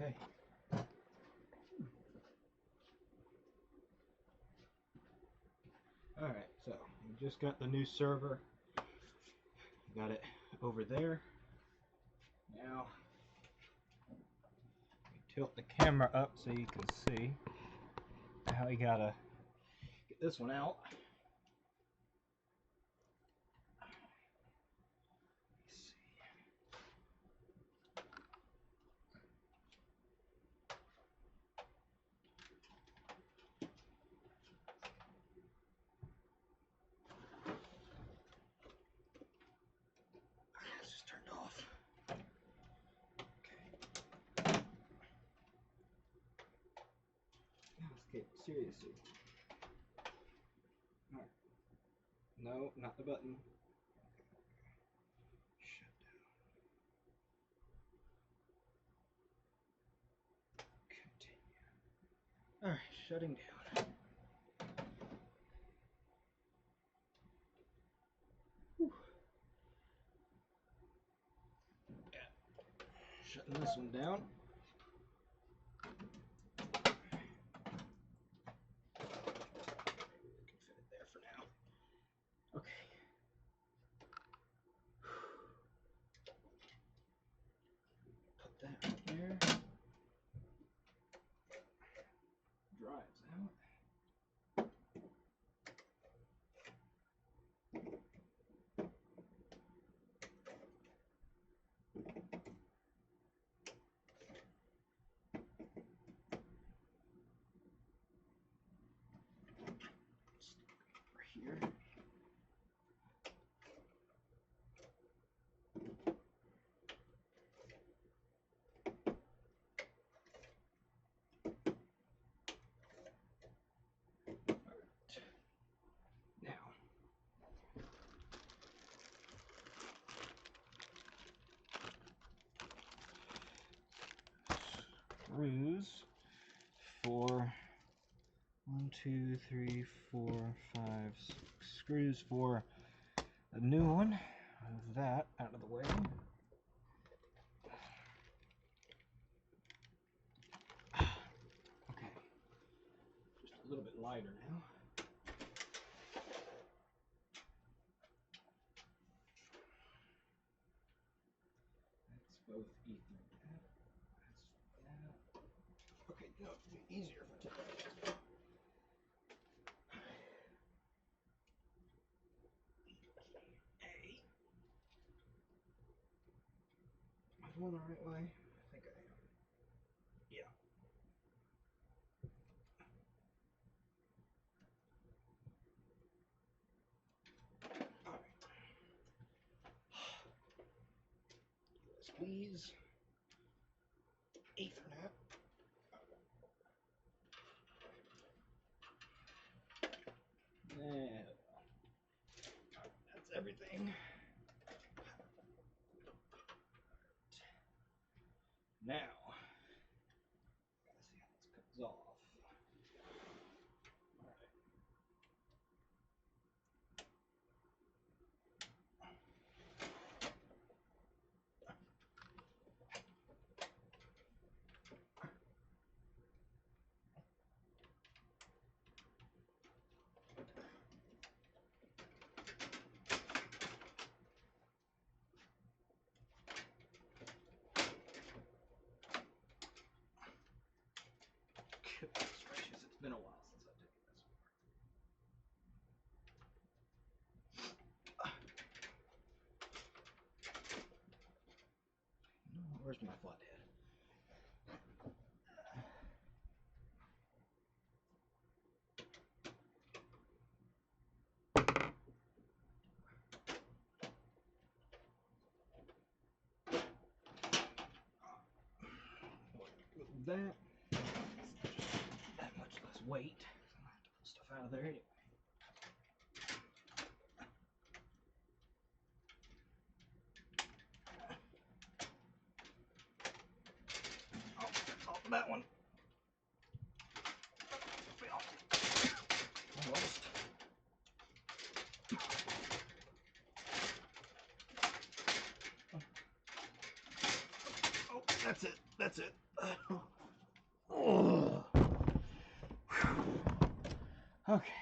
Okay. Alright, so we just got the new server. Got it over there. Now, we tilt the camera up so you can see. Now we gotta get this one out. Let's see. It's just turned off. Okay. Now let's get seriously. Alright. No, not the button. Shut down. Continue. Alright, shutting down. Whew. Yeah. Shutting this one down. Can fit it there for now. Okay. Put that right there. Drives out. Over here. Now, screws for 1, 2, 3, 4, 5, 6 screws for a new one. Move that out of the way. Okay, just a little bit lighter now. That's both Ethernet. That's that. Okay, no, it'll be easier for today. A. Am I going the right way? I think I am. Yeah. Alright. USBs. Ethernet. There. That's everything. Now, gotta see how this comes off. Alright. Goodness gracious, it's been a while since I've taken this apart. No, where's my flathead? With that, it's just that much less weight. So I'm gonna have to pull stuff out of there anyway. Oh, that's off that one. Almost. Oh, that's it. That's it. Okay.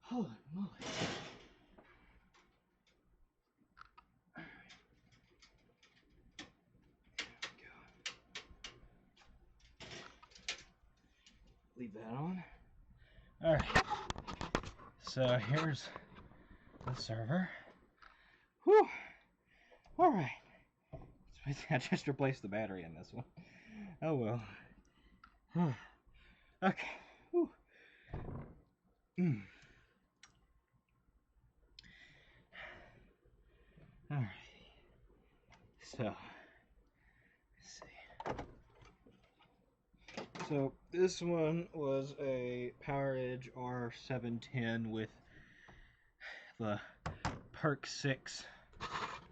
Holy moly. Leave that on. Alright. So here's the server. Whew. Alright. I just replaced the battery in this one. Oh well. Okay. Whew. Alright. So, let's see. So this one was a PowerEdge R710 with the Perk 6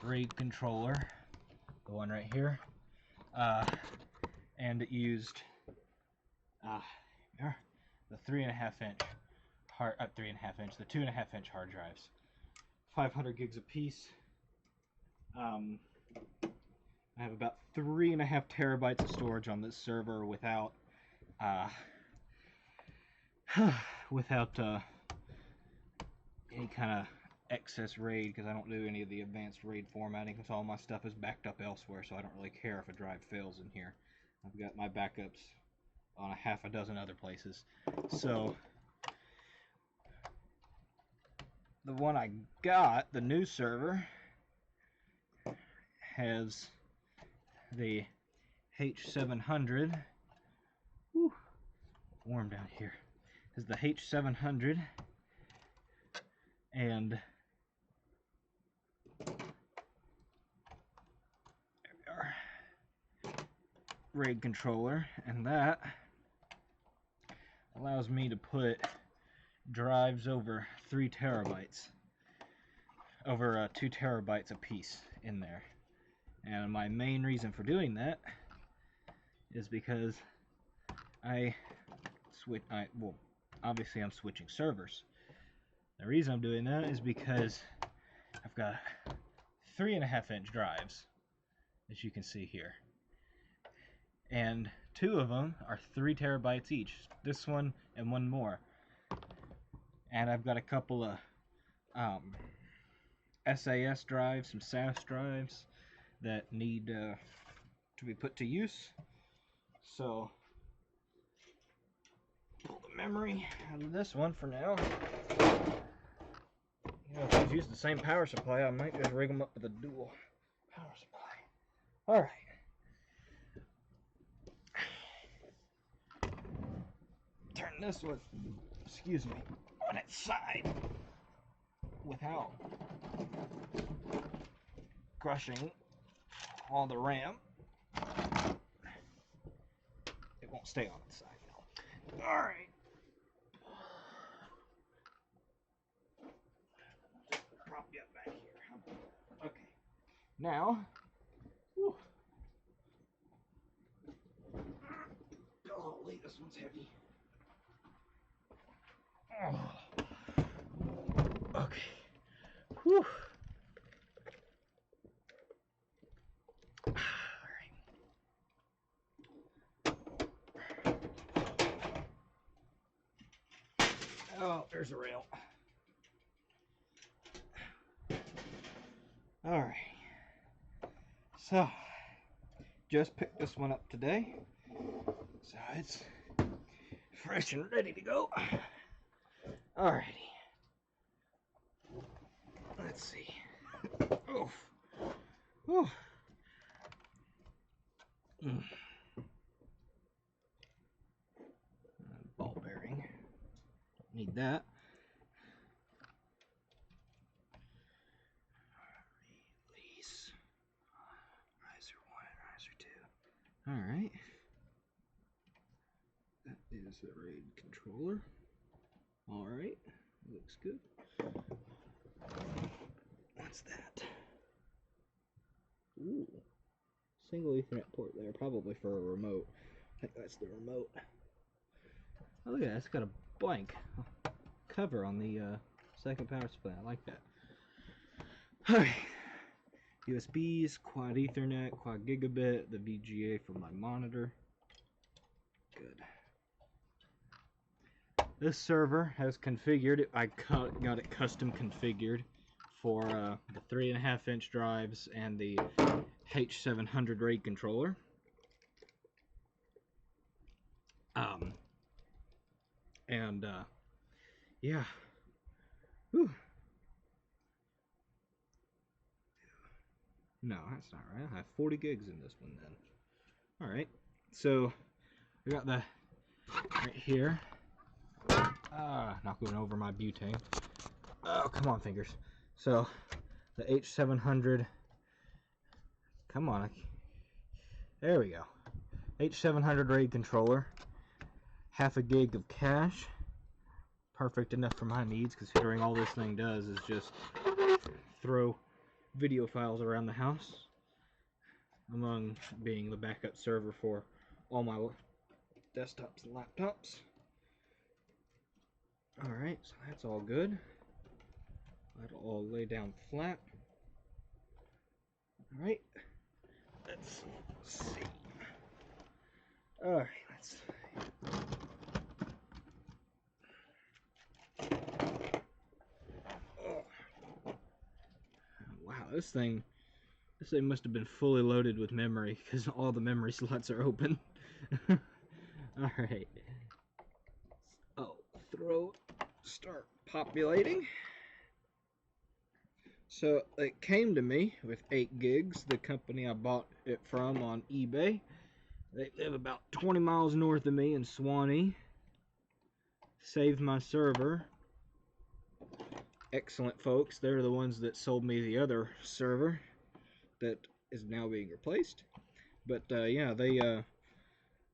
RAID controller, the one right here, and it used the 3.5-inch the 2.5-inch hard drives, 500 gigs a piece. I have about 3.5 terabytes of storage on this server without any kind of excess RAID, because I don't do any of the advanced RAID formatting, because all my stuff is backed up elsewhere, so I don't really care if a drive fails in here. I've got my backups on a half a dozen other places. So the one I got, the new server, has the H700. Whew, warm down here. Has the H700 and there we are, RAID controller, and that allows me to put drives over 3 terabytes, over 2 terabytes a piece in there. And my main reason for doing that is because well, obviously I'm switching servers. The reason I'm doing that is because I've got 3.5-inch drives, as you can see here, and 2 of them are 3 terabytes each, this one and one more. And I've got a couple of SAS drives, some SAS drives that need to be put to use. So pull the memory out of this one for now. You know, if I use the same power supply, I might just rig them up with a dual power supply. Alright. Turn this one, excuse me, on its side without crushing all the RAM. It won't stay on its side now. Alright. Prop you up back here. Okay. Now, whew. Holy, this one's heavy. Oh. Okay. Whew. Oh, there's a rail. Alright. So, just picked this one up today. So it's fresh and ready to go. Alrighty. Let's see. Oof. Oof. Ball bearing. Don't need that. Release. Riser 1 and riser 2. Alright. That is the RAID controller. Alright. Looks good. What's that? Ooh. Single Ethernet port there, probably for a remote. I think that's the remote. Oh, look at that. It's got a blank cover on the second power supply. I like that. Okay. USBs, quad Ethernet, quad gigabit, the VGA for my monitor. Good. This server has configured, I got it custom configured for the 3.5-inch drives and the H700 RAID controller. Yeah. Whew. No, that's not right. I have 40 gigs in this one then. Alright, so we got the right here. Not going over my butane. Oh, come on, fingers. So the H700. Come on. There we go. H700 RAID controller. Half a gig of cache. Perfect enough for my needs, considering all this thing does is just throw video files around the house, among being the backup server for all my desktops and laptops. Alright, so that's all good. That'll all lay down flat. Alright, let's see. Alright, let's see. Oh. Wow, this thing must have been fully loaded with memory, because all the memory slots are open. Alright. Oh, start populating. So it came to me with 8 gigs, the company I bought it from on eBay. They live about 20 miles north of me in Swanee. Saved my server. Excellent folks. They're the ones that sold me the other server that is now being replaced. But yeah, they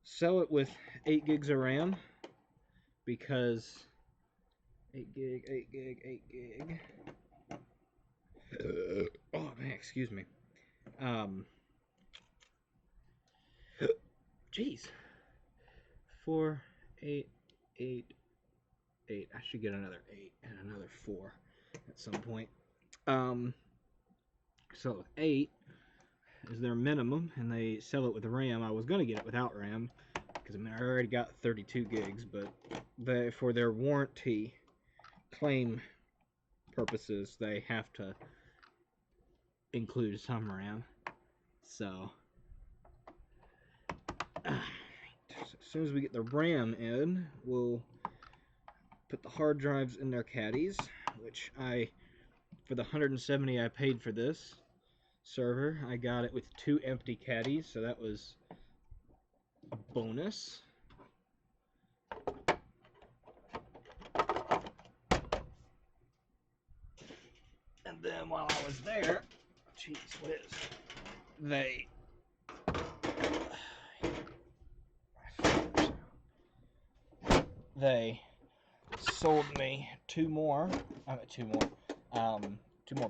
sell it with 8 gigs of RAM because 8 gig, 8 gig, 8 gig. Oh man, excuse me. Jeez. 4, 8, 8, 8. I should get another 8 and another 4 at some point. So 8 is their minimum, and they sell it with RAM. I was going to get it without RAM, because I mean, I already got 32 gigs, but for their warranty claim purposes, they have to include some RAM. So, as soon as we get the RAM in, we'll put the hard drives in their caddies, which for the 170 I paid for this server, I got it with 2 empty caddies, so that was a bonus. And then while I was there, jeez, what is it? They sold me 2 more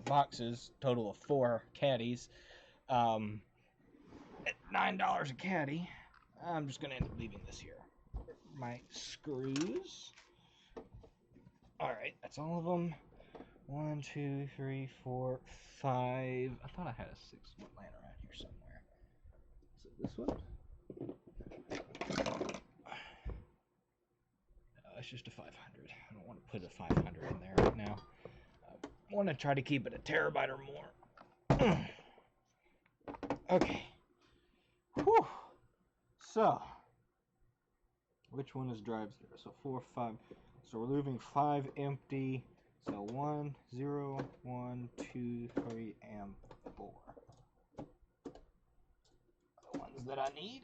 boxes, total of 4 caddies, at $9 a caddy. I'm just gonna end up leaving this here. My screws. Alright, that's all of them. 1, 2, 3, 4, 5. I thought I had a 6th one laying around here somewhere. Is it this one? It's just a 500. I don't want to put a 500 in there right now. I want to try to keep it a terabyte or more. Okay. Whew. So, which one is drive 0? So 4, 5. So we're leaving 5 empty. So 1, 0, 1, 2, 3, and 4. The ones that I need.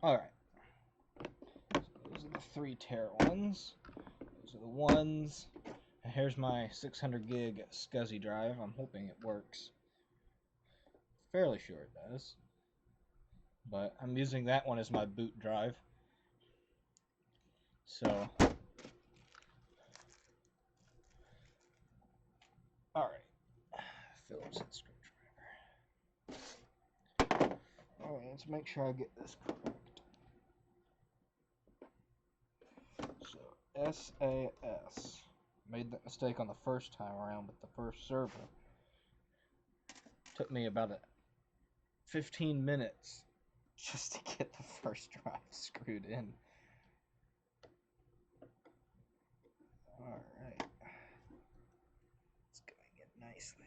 Alright. So those are the 3 tera ones. Those are the ones. And here's my 600 gig SCSI drive. I'm hoping it works. Fairly sure it does. But I'm using that one as my boot drive. So, alright. Phillips head screwdriver. Alright, let's make sure I get this correct. SAS. Made that mistake on the first time around with the first server. Took me about 15 minutes just to get the first drive screwed in. Alright. It's going in nicely.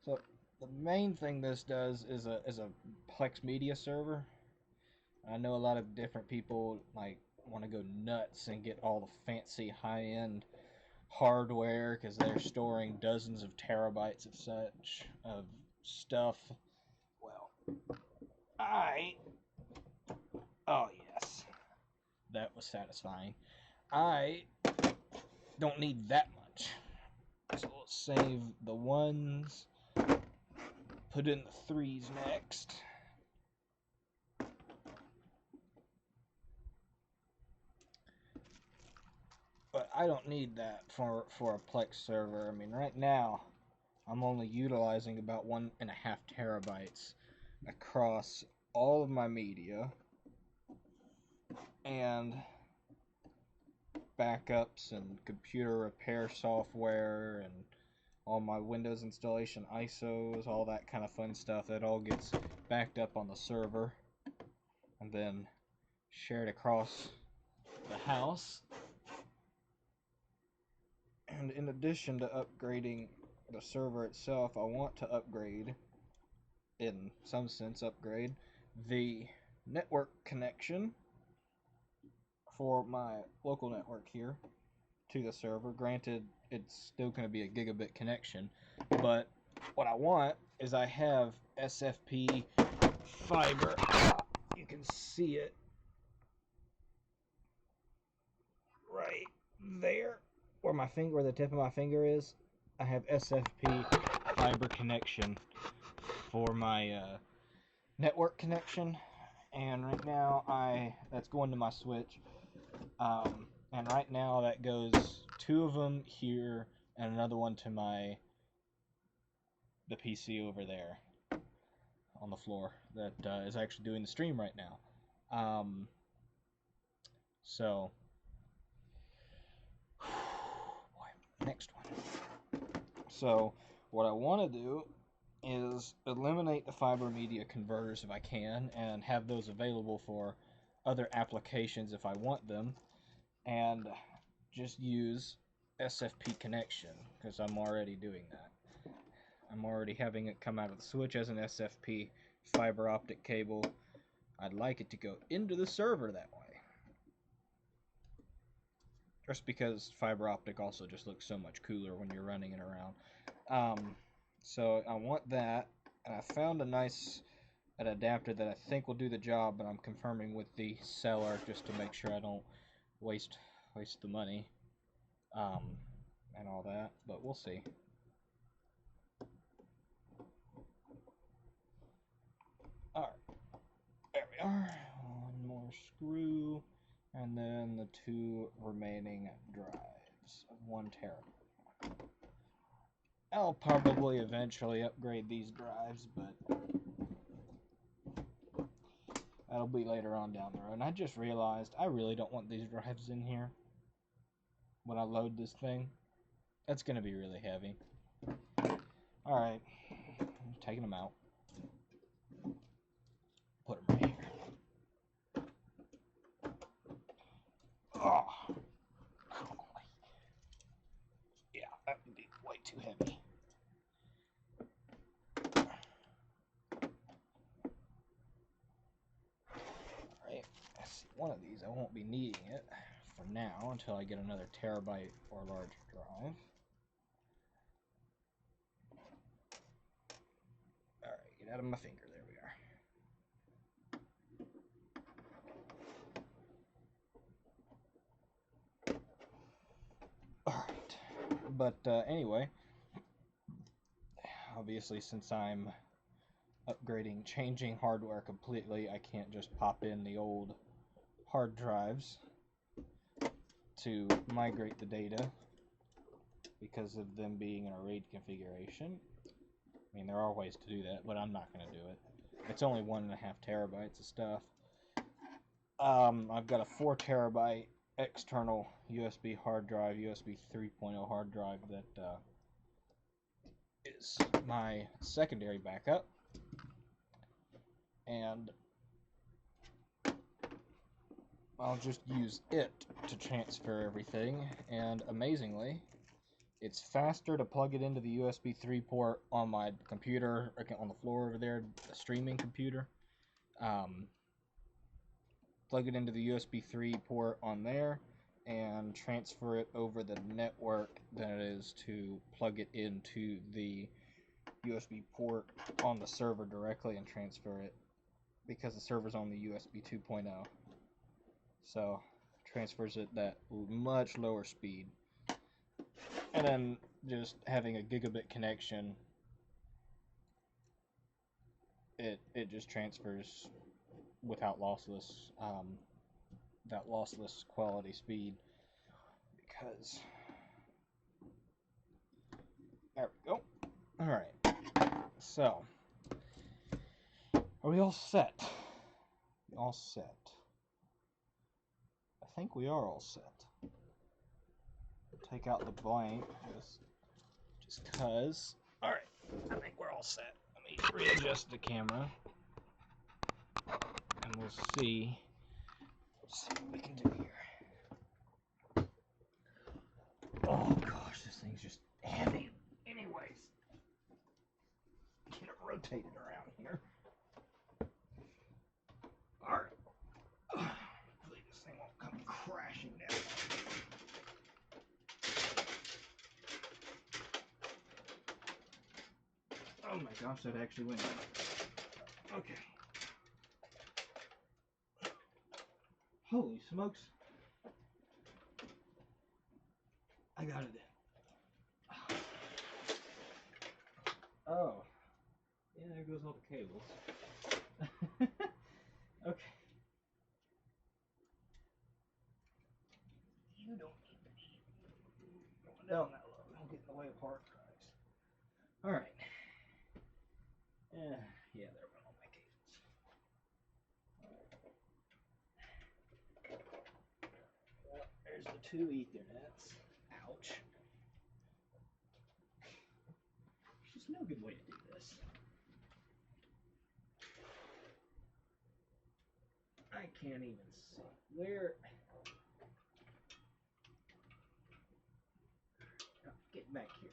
So the main thing this does is a Plex Media server. I know a lot of different people like want to go nuts and get all the fancy high-end hardware because they're storing dozens of terabytes of stuff. Well, oh yes, that was satisfying. I don't need that much, so we'll save the ones. Put in the 3s next. But I don't need that for a Plex server. I mean, right now, I'm only utilizing about 1.5 terabytes across all of my media and backups and computer repair software and all my Windows installation ISOs, all that kind of fun stuff. That all gets backed up on the server and then shared across the house. And in addition to upgrading the server itself, I want to upgrade, in some sense, the network connection for my local network here to the server. Granted, it's still going to be a gigabit connection, but what I want is I have SFP fiber. You can see it right there where the tip of my finger is. I have SFP fiber connection for my network connection, and right now that's going to my switch, and right now that goes 2 of them here and another one to the PC over there on the floor that is actually doing the stream right now. So next one. So what I want to do is eliminate the fiber media converters if I can and have those available for other applications if I want them, and just use SFP connection because I'm already doing that. I'm already having it come out of the switch as an SFP fiber optic cable. I'd like it to go into the server that way, just because fiber optic also just looks so much cooler when you're running it around. So I want that, and I found an adapter that I think will do the job, but I'm confirming with the seller just to make sure I don't waste the money and all that, but we'll see. Alright, there we are. One more screw, and then the 2 remaining drives of 1 terabyte. I'll probably eventually upgrade these drives, but that'll be later on down the road. And I just realized I really don't want these drives in here when I load this thing. That's going to be really heavy. Alright, I'm taking them out. Put them right here. Oh, yeah, that would be way too heavy. Alright, I see one of these. I won't be needing it for now until I get another terabyte or larger drive. Alright, get out of my finger. There we are. Alright, but anyway, obviously since I'm changing hardware completely, I can't just pop in the old hard drives to migrate the data. because of them being in a RAID configuration. I mean, there are ways to do that, but I'm not going to do it. It's only 1.5 terabytes of stuff. I've got a 4 terabyte external USB hard drive, USB 3.0 hard drive that is my secondary backup, and I'll just use it to transfer everything, and amazingly, it's faster to plug it into the USB 3 port on my computer, on the floor over there, the streaming computer. Plug it into the USB 3 port on there and transfer it over the network than it is to plug it into the USB port on the server directly and transfer it, because the server's on the USB 2.0. So transfers it that much lower speed. And then just having a gigabit connection, it just transfers without lossless that lossless quality speed, because there we go. All right, so are we all set? All set. I think we are all set. Take out the blank just cuz. All right, I think we're all set. Let me readjust the camera and we'll see what we can do here. Oh gosh, this thing's just heavy. Anyways, get it rotated around here. All right. Hopefully this thing won't come crashing down. Oh my gosh, that actually went in. Okay. Holy smokes. I got it in. Oh. Yeah, there goes all the cables. Okay. You don't need to be going down that low. Don't get in the way of hard drives. Alright. Yeah, there went all my cables. Well, there's the 2 Ethernets. Ouch. There's just no good way to do this. I can't even see. Where? Oh, get back here.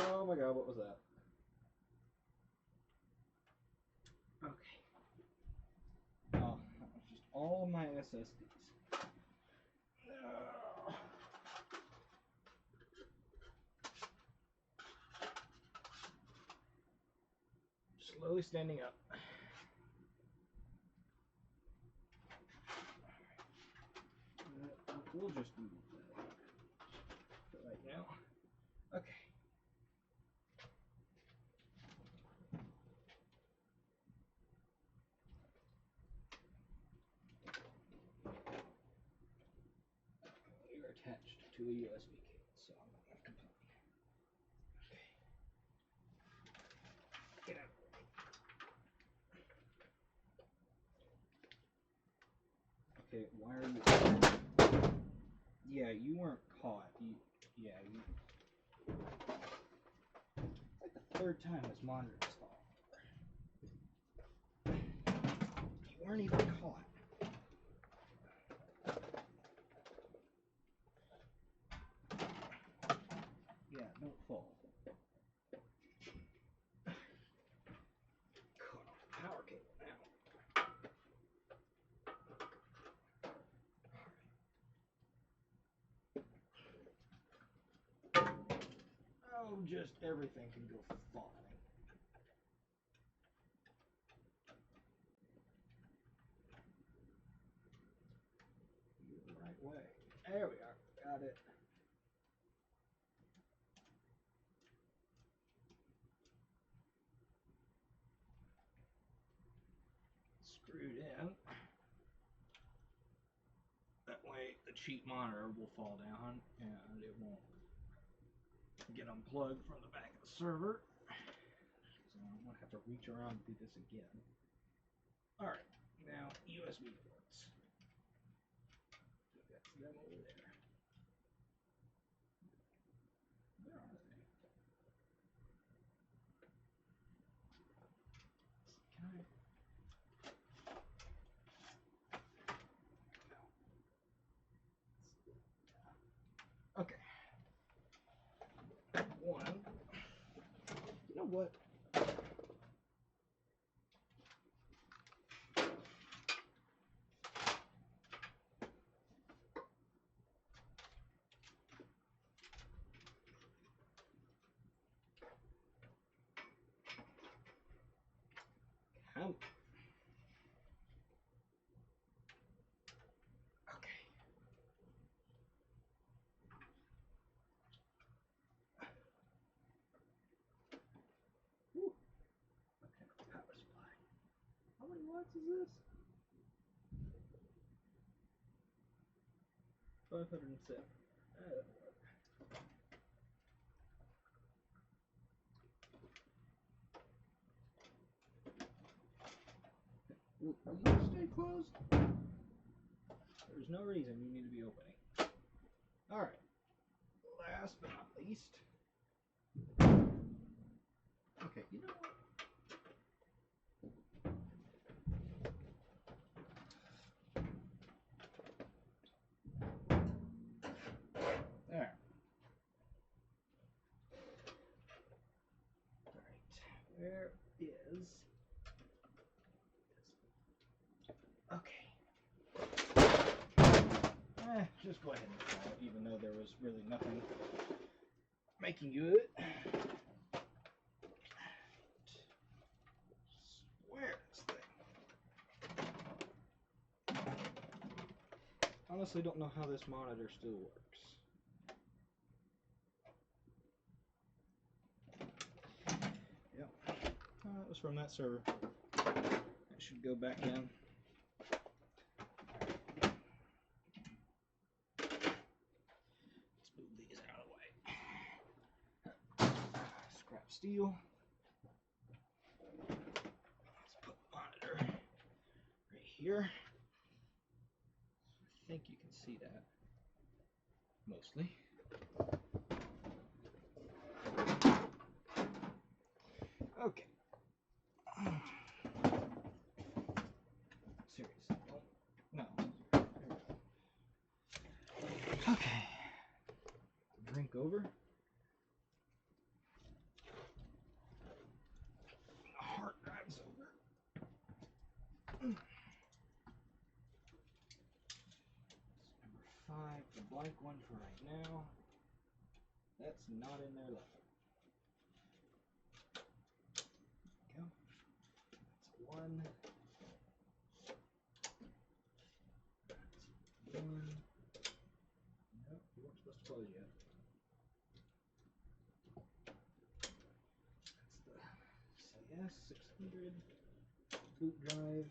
Oh my god, what was that? Okay. Oh, that was just all my SSDs. Slowly standing up. We'll just do that for right now. Okay. We are attached to a USB cable, so I'm not going to complain. Okay. Get out. Okay, why are you... Yeah, you weren't caught. Yeah, you... It's like the 3rd time this monitor is falling. You weren't even caught. Yeah, don't fall. Cut off the power cable now. Oh, just everything can go flying. The right way. There we are. Got it. Screwed in. That cheap monitor will fall down and it won't get unplugged from the back of the server. So I'm going to have to reach around and do this again. Alright, now USB ports. That's them over there. Where are they? Can I? Okay. One. You know what? Come. Okay. Whew. Okay, power supply. How many watts is this? 507. That'll work. Will you stay closed? There's no reason you need to be opening. Alright. Last but not least. Okay, you know what? There. Alright. Where is... Okay. Just go ahead and try it, even though there was really nothing making you do it. Swear this thing. Honestly, don't know how this monitor still works. Yep. That was from that server. It should go back in. Scrap steel. Let's put the monitor right here. I think you can see that mostly. Okay. Seriously, no. Okay. Drink over. Hard drive's over. Number 5, the blank one for right now. That's not in there left. There we go. That's 1. That's 1. Nope, you weren't supposed to close yet. That's the CS600 boot drive.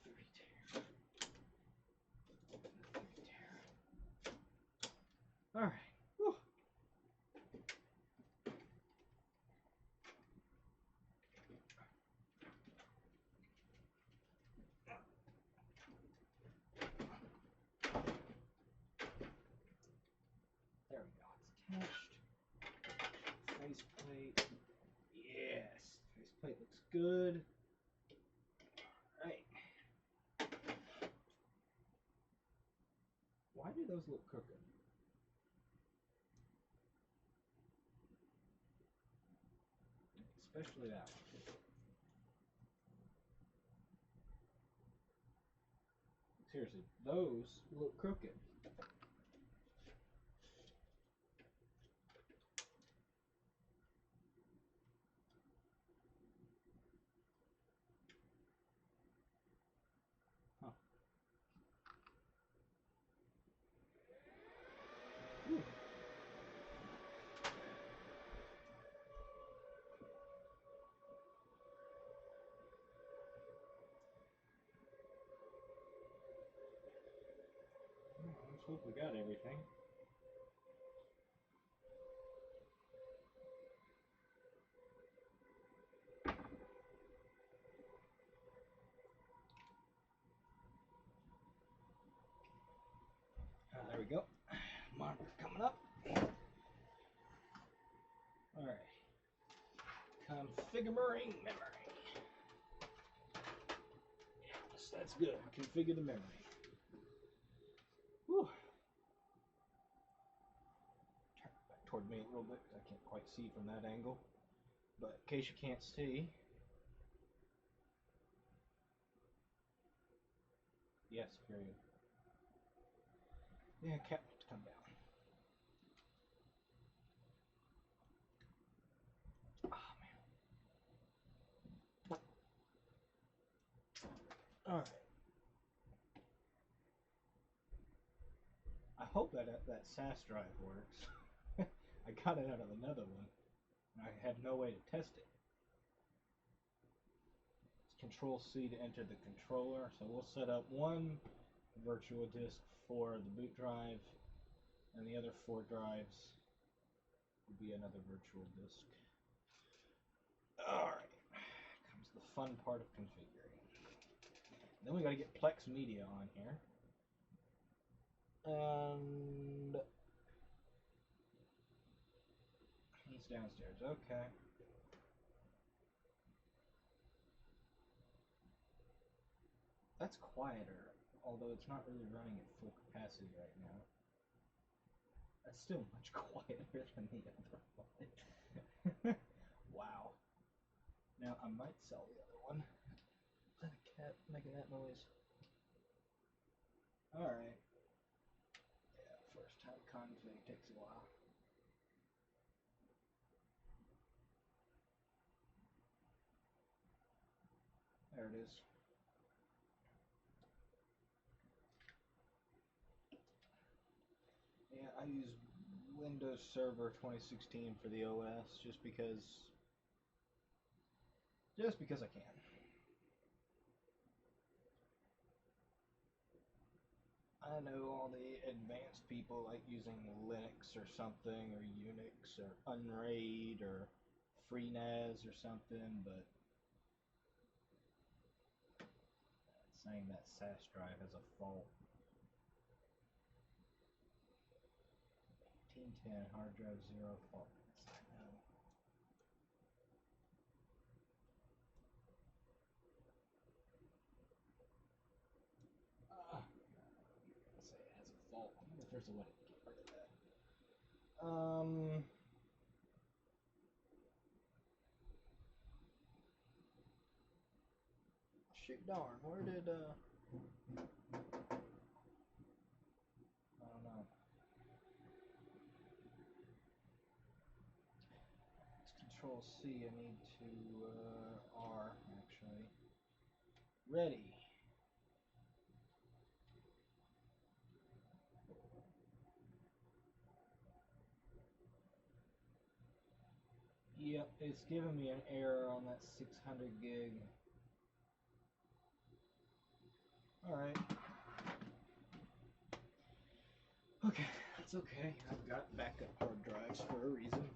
30 tear. 30 tear. Alright. Whew. There we go. It's attached. Faceplate. Yes. Faceplate looks good. Alright. Why do those look crooked? Especially that one. Seriously, those look crooked. Huh. Ooh. hope we got everything. There we go. Monitor coming up. Alright. Configuring memory. Yes, that's good. Configure the memory. Whew. Turn it back toward me a little bit because I can't quite see from that angle. But in case you can't see, yes, period. Yeah, cat needs to come down. Oh, man. Alright. I hope that SAS drive works. I got it out of another one, and I had no way to test it. It's Control C to enter the controller, so we'll set up one virtual disk for the boot drive, and the other 4 drives will be another virtual disk. Alright, comes the fun part of configuring. Then we got to get Plex Media on here. And he's downstairs. Okay. That's quieter, although it's not really running at full capacity right now. That's still much quieter than the other one. Wow. Now I might sell the other one. Is that a cat making that noise? Alright. Yeah, first time config takes a while. There it is. Yeah, I use Windows Server 2016 for the OS just because I can. I know all the advanced people like using Linux or something, or Unix, or Unraid, or FreeNAS or something, but saying that SAS drive has a fault. 1810 hard drive 0 fault. Yes, I know. Say it has a fault. I wonder if there's a way to get rid of that. Shoot darn, where did I don't know. It's Control C, I need to R actually. Ready. Yep, it's giving me an error on that 600 gig. Alright. Okay, that's okay. I've got backup hard drives for a reason.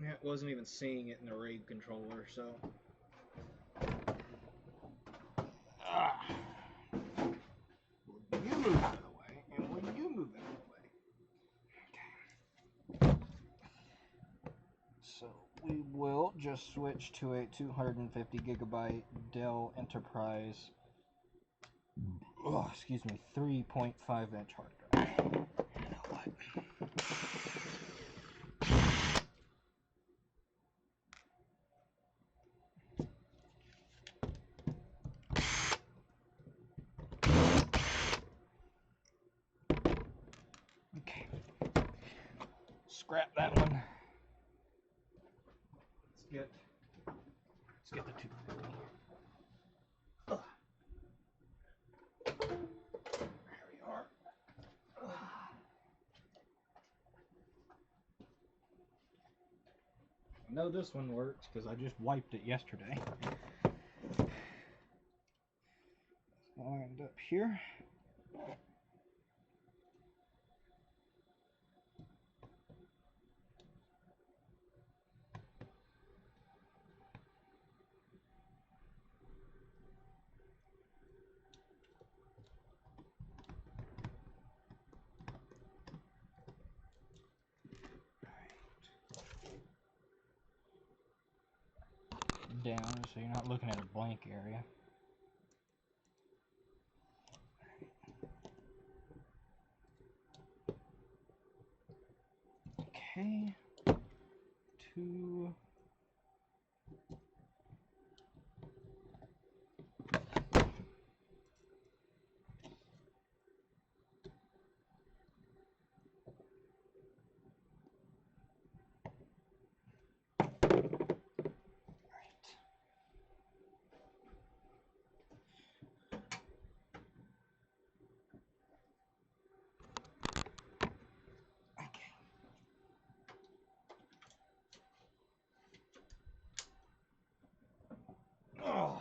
Yeah, it wasn't even seeing it in the RAID controller, so. Will you move out of the way? And will you move out of the way? Okay. So we will just switch to a 250 gigabyte Dell Enterprise, 3.5 inch hard drive. You know what? Okay. Scrap that one. Let's get the 250. There we are. I know this one works because I just wiped it yesterday. end up here. Down so you're not looking at a blank area. Okay, 2. Oh.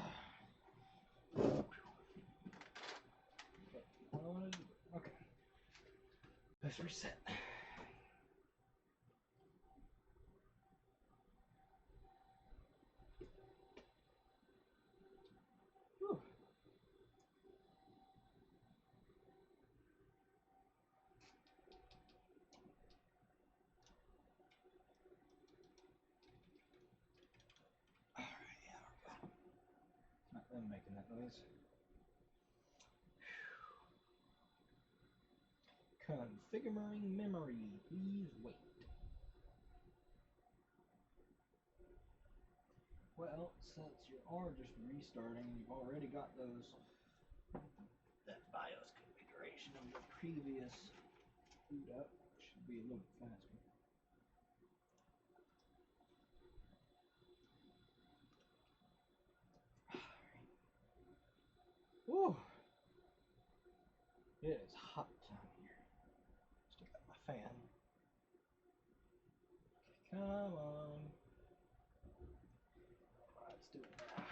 Okay. Let's reset. Whew. Alright, yeah, we're good. Not them making that noise. Configuring memory, please wait. Well, since you are just restarting, you've already got that BIOS configuration of your previous boot up. Should be a little bit faster. Ooh, it is hot down here. Still got my fan. Come on. Let's do it now.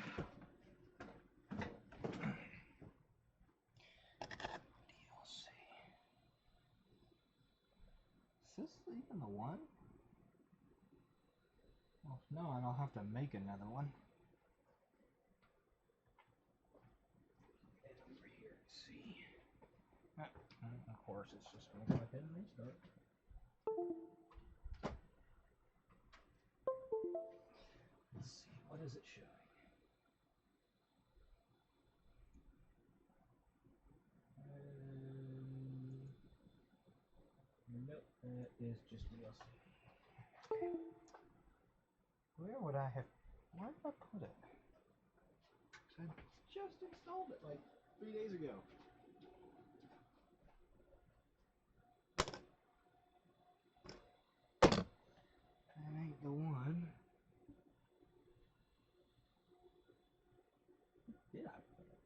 DLC. Is this even the one? Well, if not, I'll have to make another one. Get over here and see. Of course, it's just going to go ahead and restart. Let's see, what is it showing? Nope, that is just DLC. Where would I have... Where did I put it? I just installed it like 3 days ago. That ain't the one. Did I put it?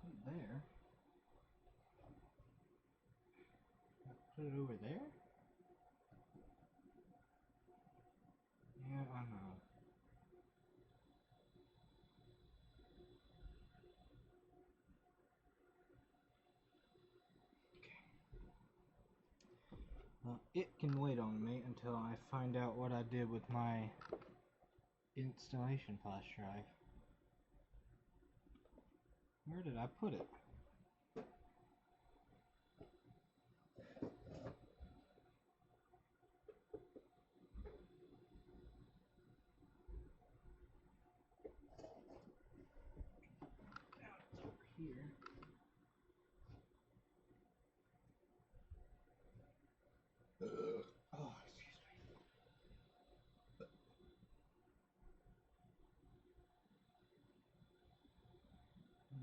Put it there. Put it over there? Yeah, I know. Okay. Well, it can wait on me until I find out what I did with my installation flash drive. Where did I put it? Now it's over here. Oh, excuse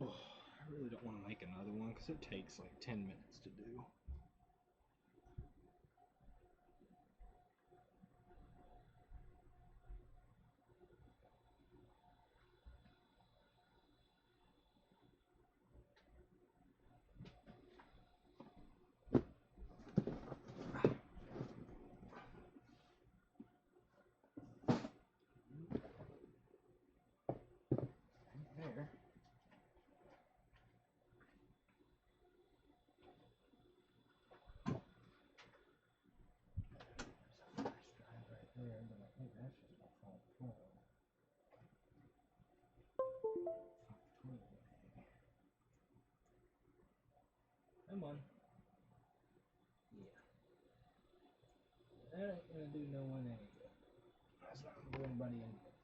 me. I really don't want to make another one because it takes like 10 minutes to do. gonna do no one any good. That's not gonna do anybody any good.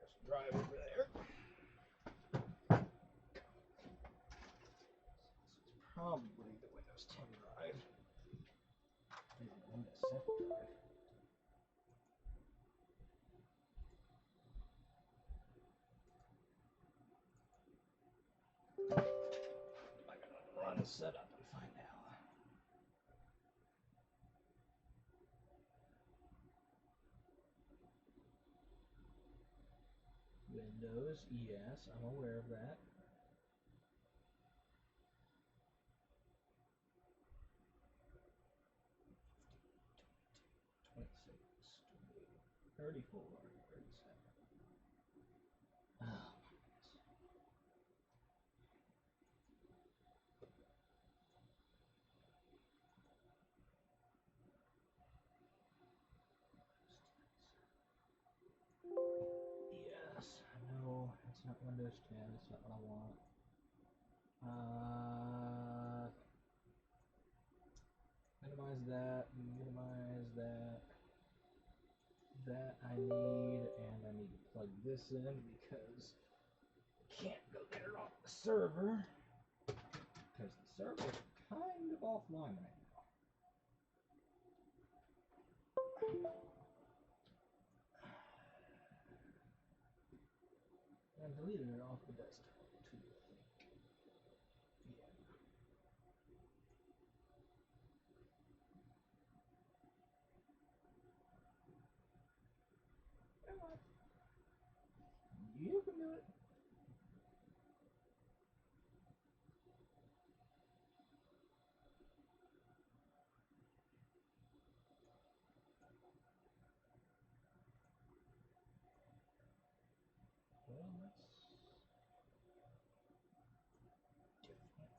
Just drive over there. This is probably the Windows 10 drive. Maybe the Windows 7 drive. I gotta run a setup and find out. Windows, yes, I'm aware of that. $26, $28, $34, $37. Oh my goodness. Yes, no, it's not Windows 10, it's not what I want. Minimize that, minimize that. That I need, and I need to plug this in because I can't go get it off the server because the server is kind of offline right now. And deleted it off the desktop too, I think. Yeah. Come on. You can do it. Well, that's different.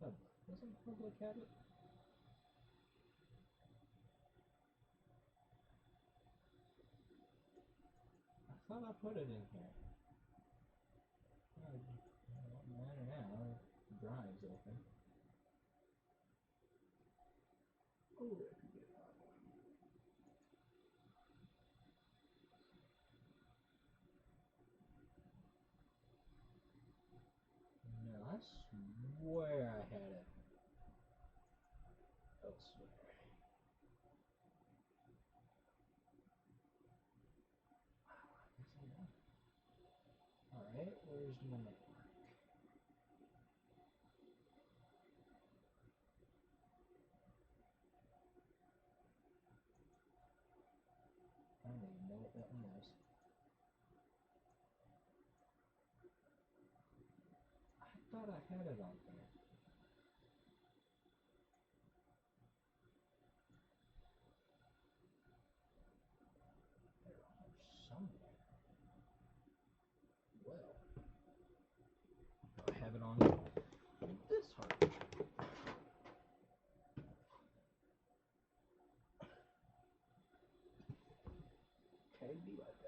Oh, doesn't public have it? I thought I put it in here. Oh, it doesn't matter now. The drive's open. Oh, I could get that one. No, I swear I had it elsewhere. Alright, where's my network? I don't even know what that one is. I thought I had it on here. They're on somewhere. Well, do I have it on this hard drive? Okay, be right back.